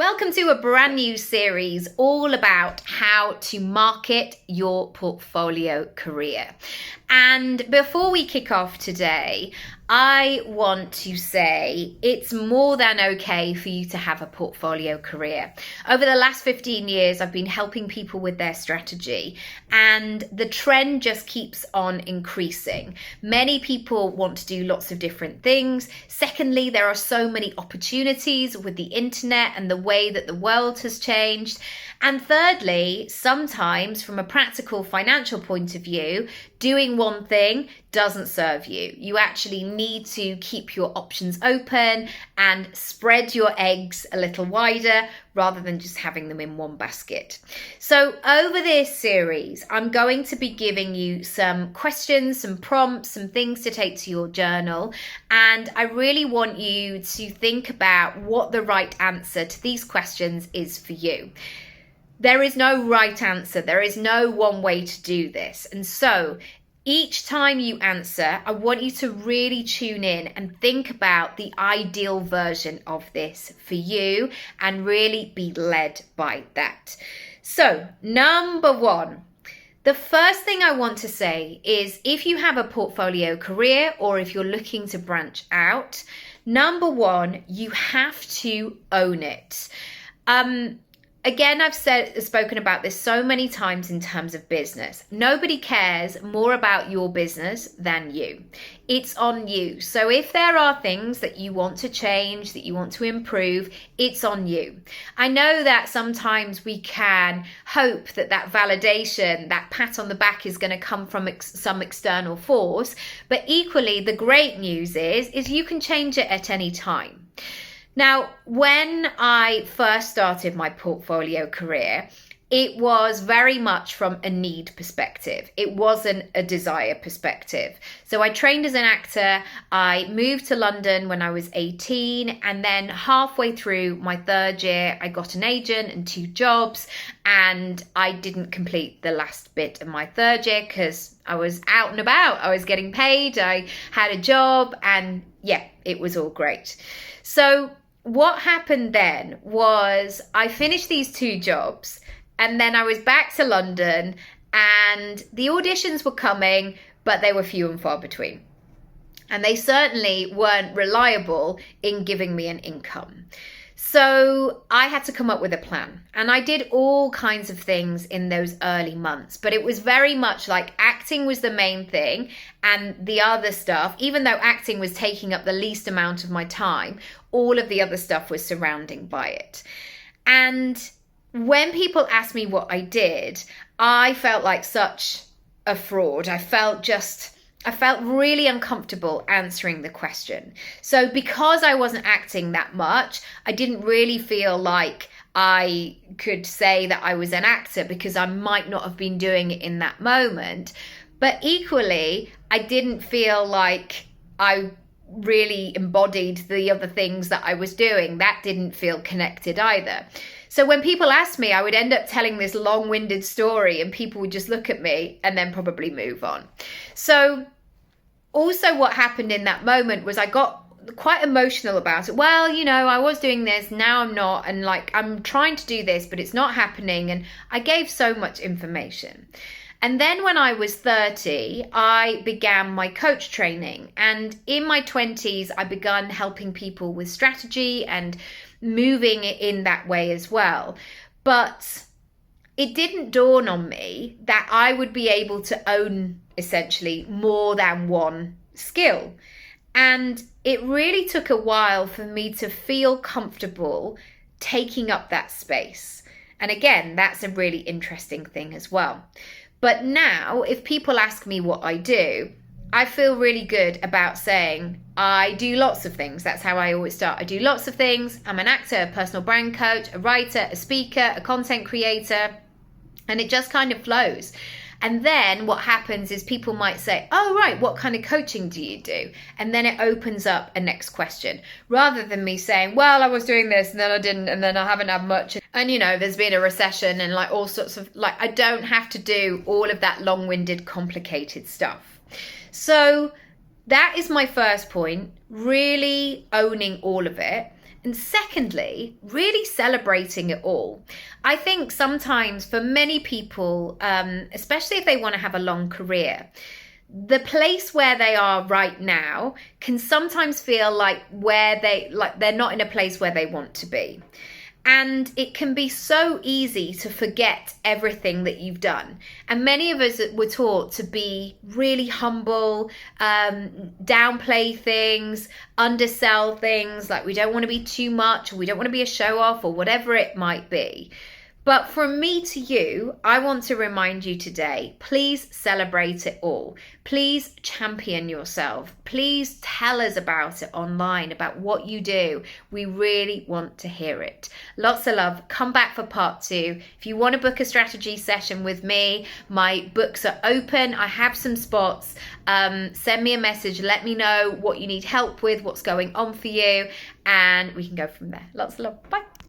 Welcome to a brand new series all about how to market your portfolio career. And before we kick off today, I want to say it's more than okay for you to have a portfolio career. Over the last 15 years, I've been helping people with their strategy, and the trend just keeps on increasing. Many people want to do lots of different things. Secondly, there are so many opportunities with the internet and the way that the world has changed. And thirdly, sometimes from a practical financial point of view, doing one thing doesn't serve you. You actually need to keep your options open and spread your eggs a little wider rather than just having them in one basket. So over this series, I'm going to be giving you some questions, some prompts, some things to take to your journal. And I really want you to think about what the right answer to these questions is for you. There is no right answer. There is no one way to do this. And so each time you answer, I want you to really tune in and think about the ideal version of this for you and really be led by that. So, number one, the first thing I want to say is if you have a portfolio career or if you're looking to branch out, number one, you have to own it. Again, I've spoken about this so many times in terms of business. Nobody cares more about your business than you. It's on you. So if there are things that you want to change, that you want to improve, it's on you. I know that sometimes we can hope that that validation, that pat on the back is going to come from some external force. But equally, the great news is you can change it at any time. Now, when I first started my portfolio career, it was very much from a need perspective. It wasn't a desire perspective. So I trained as an actor. I moved to London when I was 18. And then halfway through my third year, I got an agent and 2 jobs. And I didn't complete the last bit of my third year because I was out and about. I was getting paid. I had a job. And yeah, it was all great. So what happened then was I finished these 2 jobs and then I was back to London and the auditions were coming, but they were few and far between. And they certainly weren't reliable in giving me an income. So I had to come up with a plan, and I did all kinds of things in those early months, but it was very much like acting was the main thing, and the other stuff, even though acting was taking up the least amount of my time, all of the other stuff was surrounding by it. And when people asked me what I did, I felt like such a fraud. I felt really uncomfortable answering the question. So because I wasn't acting that much, I didn't really feel like I could say that I was an actor because I might not have been doing it in that moment. But equally, I didn't feel like I really embodied the other things that I was doing. That didn't feel connected either. So when people asked me, I would end up telling this long-winded story and people would just look at me and then probably move on. So also what happened in that moment was I got quite emotional about it. Well, I was doing this, now I'm not, and I'm trying to do this, but it's not happening. And I gave so much information. And then when I was 30, I began my coach training. And in my 20s, I began helping people with strategy and moving in that way as well. But it didn't dawn on me that I would be able to own essentially more than one skill. And it really took a while for me to feel comfortable taking up that space. And again, that's a really interesting thing as well. But now, if people ask me what I do, I feel really good about saying I do lots of things. That's how I always start. I do lots of things. I'm an actor, a personal brand coach, a writer, a speaker, a content creator, and it just kind of flows. And then what happens is people might say, oh, right, what kind of coaching do you do? And then it opens up a next question rather than me saying, well, I was doing this and then I didn't, and then I haven't had much. And, there's been a recession and all sorts of, I don't have to do all of that long-winded, complicated stuff. So that is my first point, really owning all of it. And secondly, really celebrating it all. I think sometimes for many people, especially if they want to have a long career, the place where they are right now can sometimes feel like they're not in a place where they want to be. And it can be so easy to forget everything that you've done. And many of us were taught to be really humble, downplay things, undersell things, like we don't want to be too much, or we don't want to be a show off, or whatever it might be. But from me to you, I want to remind you today, please celebrate it all. Please champion yourself. Please tell us about it online, about what you do. We really want to hear it. Lots of love. Come back for part 2. If you want to book a strategy session with me, my books are open. I have some spots. Send me a message. Let me know what you need help with, what's going on for you, and we can go from there. Lots of love. Bye.